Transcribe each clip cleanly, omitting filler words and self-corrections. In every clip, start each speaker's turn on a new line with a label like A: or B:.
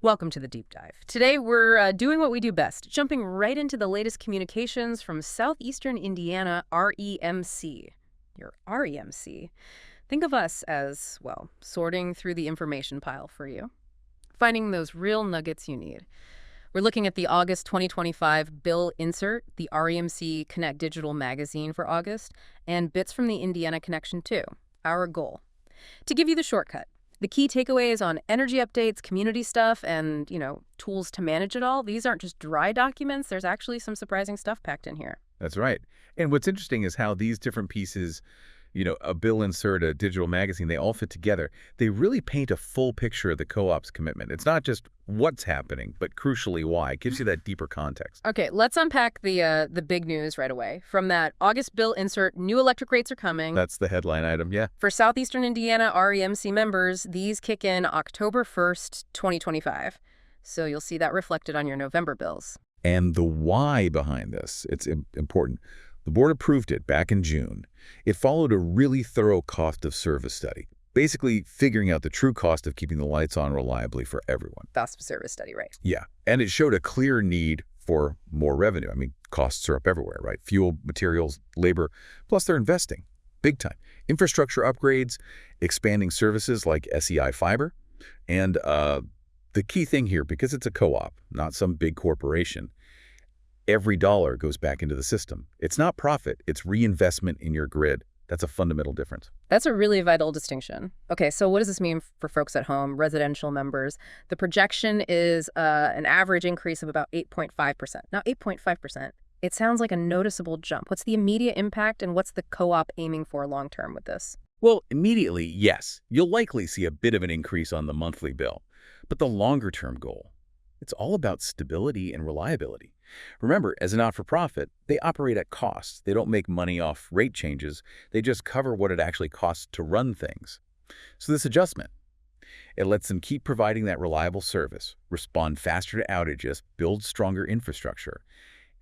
A: Welcome to the deep dive. Today we're doing what we do best, jumping right into the latest communications from Southeastern Indiana REMC. Your REMC. Think of us as, well, sorting through the information pile for you, finding those real nuggets you need. We're looking at the August 2025 bill insert, the REMC Connect digital magazine for August, and bits from the Indiana Connection too, our goal. To give you the shortcut, the key takeaways on energy updates, community stuff, and, tools to manage it all, these aren't just dry documents. There's actually some surprising stuff packed in here.
B: That's right. And what's interesting is how these different pieces, a bill insert, a digital magazine, they all fit together. They really paint a full picture of the co-op's commitment. It's not just what's happening, but crucially why. It gives you that deeper context.
A: Okay, let's unpack the big news right away. From that August bill insert, new electric rates are coming.
B: That's the headline item, yeah.
A: For Southeastern Indiana REMC members, these kick in October 1st, 2025. So you'll see that reflected on your November bills.
B: And the why behind this, it's important. The board approved it back in June. It followed a really thorough cost of service study, basically figuring out the true cost of keeping the lights on reliably for everyone.
A: Cost of service study, right?
B: Yeah, and it showed a clear need for more revenue. I mean, costs are up everywhere, right? Fuel, materials, labor, plus they're investing big time. Infrastructure upgrades, expanding services like SEI fiber, and the key thing here, because it's a co-op, not some big corporation, every dollar goes back into the system. It's not profit, it's reinvestment in your grid. That's a fundamental difference.
A: That's a really vital distinction. Okay, so what does this mean for folks at home, residential members? The projection is an average increase of about 8.5%. Now, 8.5%, it sounds like a noticeable jump. What's the immediate impact, and what's the co-op aiming for long-term with this?
B: Well, immediately, yes. You'll likely see a bit of an increase on the monthly bill. But the longer-term goal, it's all about stability and reliability. Remember, as a not-for-profit, they operate at cost. They don't make money off rate changes. They just cover what it actually costs to run things. So this adjustment, it lets them keep providing that reliable service, respond faster to outages, build stronger infrastructure,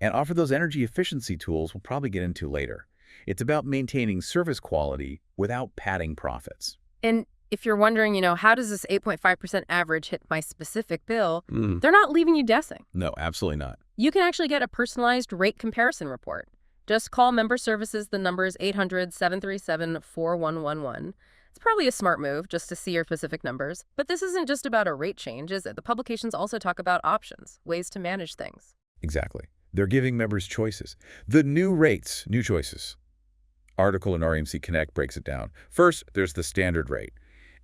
B: and offer those energy efficiency tools we'll probably get into later. It's about maintaining service quality without padding profits.
A: And if you're wondering, how does this 8.5% average hit my specific bill, they're not leaving you guessing.
B: No, absolutely not.
A: You can actually get a personalized rate comparison report. Just call member services. The number is 800-737-4111. It's probably a smart move just to see your specific numbers. But this isn't just about a rate change, is it? The publications also talk about options, ways to manage things.
B: Exactly. They're giving members choices. The new rates, new choices. Article in REMC Connect breaks it down. First, there's the standard rate,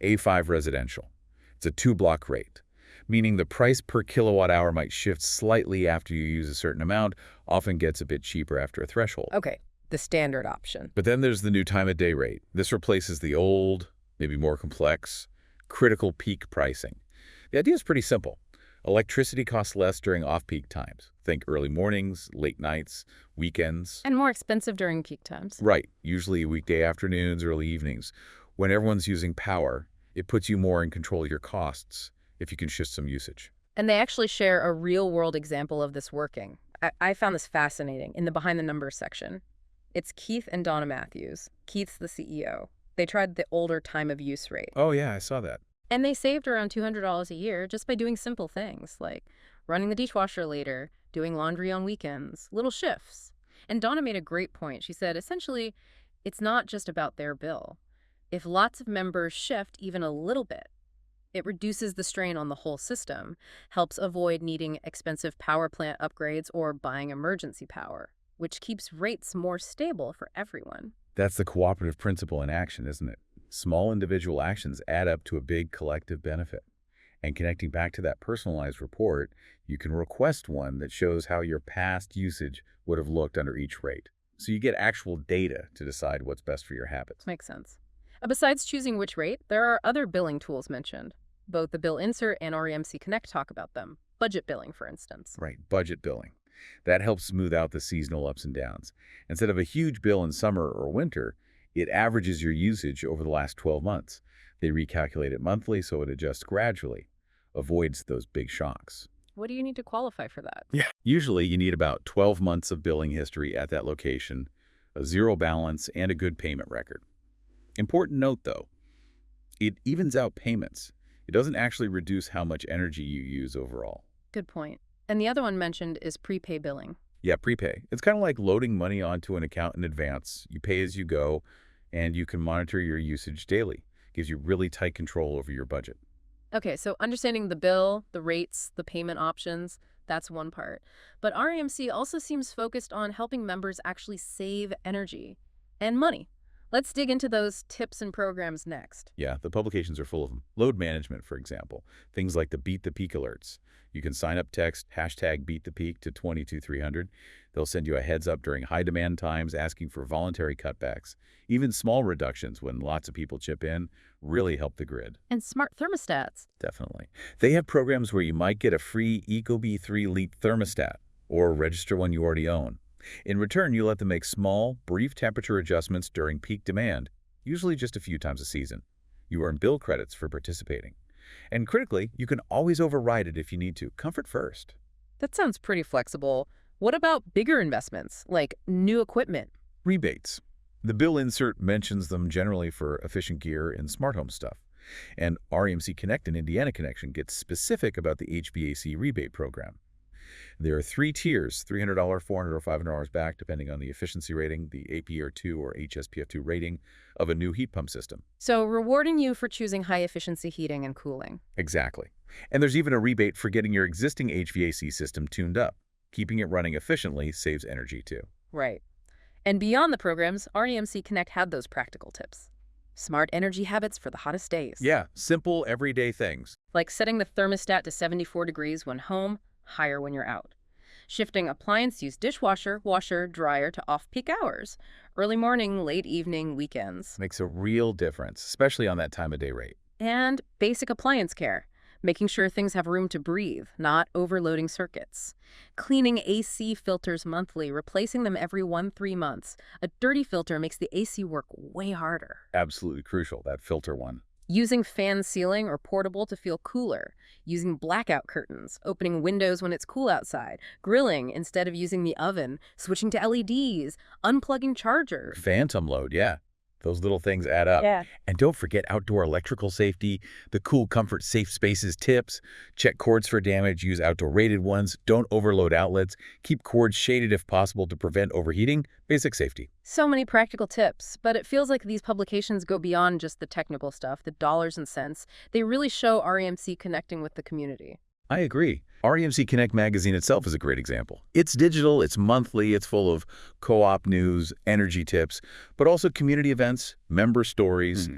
B: A5 residential. It's a 2-block rate, meaning the price per kilowatt hour might shift slightly after you use a certain amount, often gets a bit cheaper after a threshold.
A: Okay, the standard option.
B: But then there's the new time of day rate. This replaces the old, maybe more complex, critical peak pricing. The idea is pretty simple. Electricity costs less during off-peak times. Think early mornings, late nights, weekends.
A: And more expensive during peak times.
B: Right, usually weekday afternoons, early evenings. When everyone's using power, it puts you more in control of your costs if you can shift some usage.
A: And they actually share a real-world example of this working. I found this fascinating in the Behind the Numbers section. It's Keith and Donna Matthews. Keith's the CEO. They tried the older time of use rate.
B: Oh, yeah, I saw that.
A: And they saved around $200 a year just by doing simple things like running the dishwasher later, doing laundry on weekends, little shifts. And Donna made a great point. She said, essentially, it's not just about their bill. If lots of members shift even a little bit, it reduces the strain on the whole system, helps avoid needing expensive power plant upgrades or buying emergency power, which keeps rates more stable for everyone.
B: That's the cooperative principle in action, isn't it? Small individual actions add up to a big collective benefit. And connecting back to that personalized report, you can request one that shows how your past usage would have looked under each rate. So you get actual data to decide what's best for your habits.
A: Makes sense. Besides choosing which rate, there are other billing tools mentioned. Both the bill insert and REMC Connect talk about them. Budget billing, for instance.
B: Right, budget billing. That helps smooth out the seasonal ups and downs. Instead of a huge bill in summer or winter, it averages your usage over the last 12 months. They recalculate it monthly, so it adjusts gradually, avoids those big shocks.
A: What do you need to qualify for that?
B: Yeah. Usually you need about 12 months of billing history at that location, a zero balance, and a good payment record. Important note, though, it evens out payments. It doesn't actually reduce how much energy you use overall.
A: Good point. And the other one mentioned is prepay billing.
B: Yeah, prepay. It's kind of like loading money onto an account in advance. You pay as you go, and you can monitor your usage daily. Gives you really tight control over your budget.
A: Okay, so understanding the bill, the rates, the payment options, that's one part. But REMC also seems focused on helping members actually save energy and money. Let's dig into those tips and programs next.
B: Yeah, the publications are full of them. Load management, for example. Things like the Beat the Peak alerts. You can sign up, text #BeatThePeak to 22300. They'll send you a heads up during high demand times asking for voluntary cutbacks. Even small reductions when lots of people chip in really help the grid.
A: And smart thermostats.
B: Definitely. They have programs where you might get a free Ecobee 3-Leap thermostat or register one you already own. In return, you let them make small, brief temperature adjustments during peak demand, usually just a few times a season. You earn bill credits for participating. And critically, you can always override it if you need to. Comfort first.
A: That sounds pretty flexible. What about bigger investments, like new equipment?
B: Rebates. The bill insert mentions them generally for efficient gear and smart home stuff. And REMC Connect and Indiana Connection gets specific about the HVAC rebate program. There are 3 tiers, $300, $400, or $500 back, depending on the efficiency rating, the APR2 or HSPF2 rating of a new heat pump system.
A: So rewarding you for choosing high-efficiency heating and cooling.
B: Exactly. And there's even a rebate for getting your existing HVAC system tuned up. Keeping it running efficiently saves energy, too.
A: Right. And beyond the programs, REMC Connect had those practical tips. Smart energy habits for the hottest days.
B: Yeah, simple, everyday things.
A: Like setting the thermostat to 74 degrees when home, higher when you're out. Shifting appliance use dishwasher, washer, dryer to off-peak hours. Early morning, late evening, weekends.
B: Makes a real difference, especially on that time of day rate.
A: And basic appliance care. Making sure things have room to breathe, not overloading circuits. Cleaning AC filters monthly, replacing them every 1-3 months. A dirty filter makes the AC work way harder.
B: Absolutely crucial, that filter one.
A: Using fan sealing or portable to feel cooler. Using blackout curtains. Opening windows when it's cool outside. Grilling instead of using the oven. Switching to LEDs. Unplugging chargers.
B: Phantom load, yeah. Those little things add up.
A: Yeah.
B: And don't forget outdoor electrical safety, the cool comfort safe spaces tips. Check cords for damage, use outdoor rated ones, don't overload outlets, keep cords shaded if possible to prevent overheating, basic safety.
A: So many practical tips, but it feels like these publications go beyond just the technical stuff, the dollars and cents. They really show REMC connecting with the community.
B: I agree. REMC Connect magazine itself is a great example. It's digital, it's monthly, it's full of co-op news, energy tips, but also community events, member stories,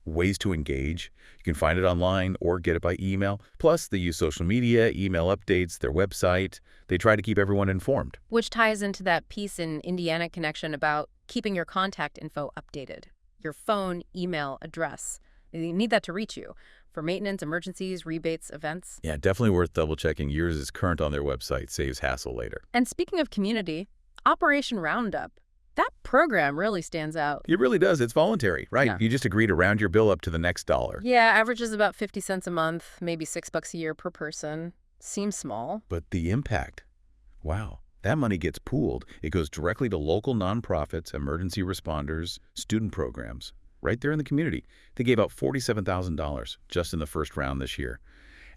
B: ways to engage. You can find it online or get it by email. Plus, they use social media, email updates, their website. They try to keep everyone informed.
A: Which ties into that piece in Indiana Connection about keeping your contact info updated. Your phone, email, address. You need that to reach you. For maintenance, emergencies, rebates, events.
B: Yeah, definitely worth double-checking. Yours is current on their website, saves hassle later.
A: And speaking of community, Operation Roundup, that program really stands out.
B: It really does. It's voluntary, right?
A: Yeah.
B: You just agree to round your bill up to the next dollar.
A: Yeah, averages about 50 cents a month, maybe $6 a year per person. Seems small.
B: But the impact, wow. That money gets pooled. It goes directly to local nonprofits, emergency responders, student programs. Right there in the community. They gave out $47,000 just in the first round this year.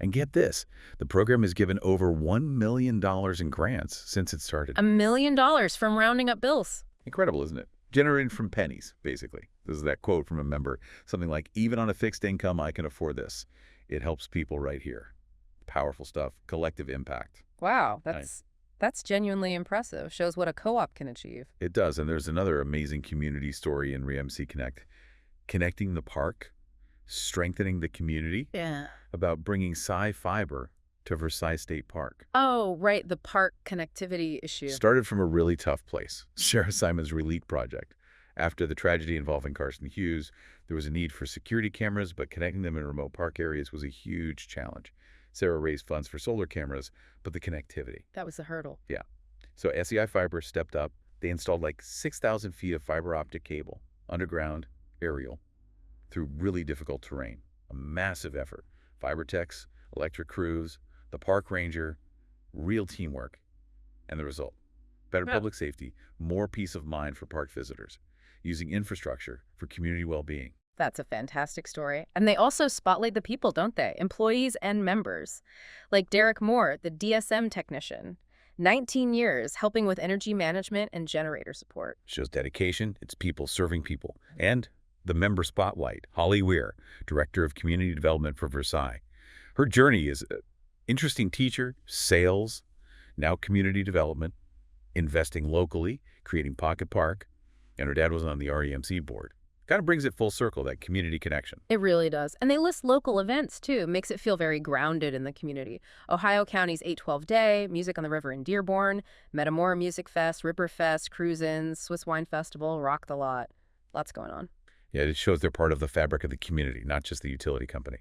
B: And get this, the program has given over $1 million in grants since it started.
A: $1 million from rounding up bills.
B: Incredible, isn't it? Generated from pennies, basically. This is that quote from a member, something like, even on a fixed income, I can afford this. It helps people right here. Powerful stuff, collective impact.
A: Wow, that's genuinely impressive. Shows what a co-op can achieve.
B: It does, and there's another amazing community story in REMC Connect. Connecting the park, strengthening the community.
A: Yeah.
B: About bringing SEI fiber to Versailles State Park.
A: Oh, right, the park connectivity issue.
B: Started from a really tough place, Sarah Simon's Relief Project. After the tragedy involving Carson Hughes, there was a need for security cameras, but connecting them in remote park areas was a huge challenge. Sarah raised funds for solar cameras, but the connectivity.
A: That was the hurdle.
B: Yeah. So SEI Fiber stepped up. They installed like 6,000 feet of fiber optic cable, underground, aerial, through really difficult terrain. A massive effort. Fiber techs, electric crews, the park ranger, real teamwork. And the result, better public safety, more peace of mind for park visitors, using infrastructure for community well-being.
A: That's a fantastic story. And they also spotlight the people, don't they? Employees and members. Like Derek Moore, the DSM technician. 19 years helping with energy management and generator support.
B: Shows dedication. It's people serving people. And the member spotlight, Holly Weir, Director of Community Development for Versailles. Her journey is interesting teacher, sales, now community development, investing locally, creating Pocket Park, and her dad was on the REMC board. Kind of brings it full circle, that community connection.
A: It really does. And they list local events, too. Makes it feel very grounded in the community. Ohio County's 812 Day, Music on the River in Dearborn, Metamora Music Fest, Ripper Fest, Cruisin', Swiss Wine Festival, Rock the Lot. Lots going on.
B: Yeah, it shows they're part of the fabric of the community, not just the utility company.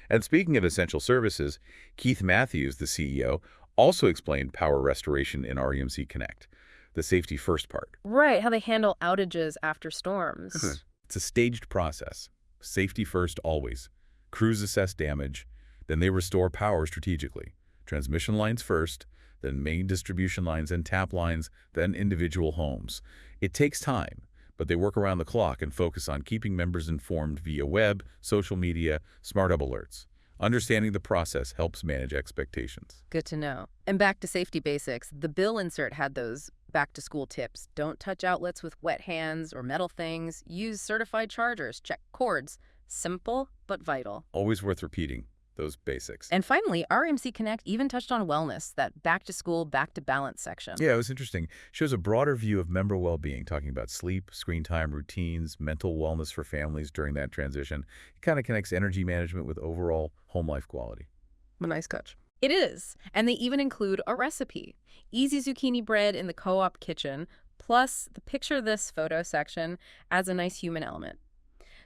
B: And speaking of essential services, Keith Matthews, the CEO, also explained power restoration in REMC Connect, the safety first part.
A: Right, how they handle outages after storms.
B: It's a staged process. Safety first always. Crews assess damage, then they restore power strategically. Transmission lines first, then main distribution lines and tap lines, then individual homes. It takes time, but they work around the clock and focus on keeping members informed via web, social media, smart hub alerts. Understanding the process helps manage expectations.
A: Good to know. And back to safety basics, the bill insert had those back-to-school tips. Don't touch outlets with wet hands or metal things. Use certified chargers. Check cords. Simple, but vital.
B: Always worth repeating those basics.
A: And finally, REMC Connect even touched on wellness, that back-to-school, back-to-balance section.
B: Yeah, it was interesting. Shows a broader view of member well-being, talking about sleep, screen time, routines, mental wellness for families during that transition. It kind of connects energy management with overall home life quality.
A: A nice touch. It is. And they even include a recipe. Easy zucchini bread in the co-op kitchen, plus the picture this photo section adds a nice human element.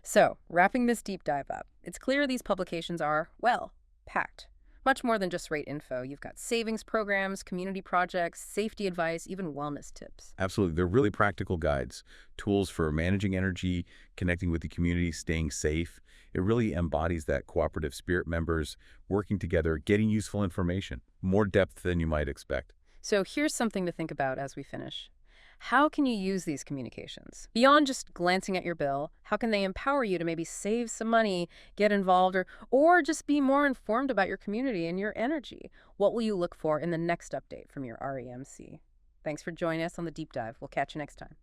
A: So, wrapping this deep dive up, it's clear these publications are, well, packed. Much more than just rate info. You've got savings programs, community projects, safety advice, even wellness tips.
B: Absolutely. They're really practical guides, tools for managing energy, connecting with the community, staying safe. It really embodies that cooperative spirit, members working together, getting useful information, more depth than you might expect.
A: So here's something to think about as we finish. How can you use these communications? Beyond just glancing at your bill, how can they empower you to maybe save some money, get involved, or just be more informed about your community and your energy? What will you look for in the next update from your REMC? Thanks for joining us on the Deep Dive. We'll catch you next time.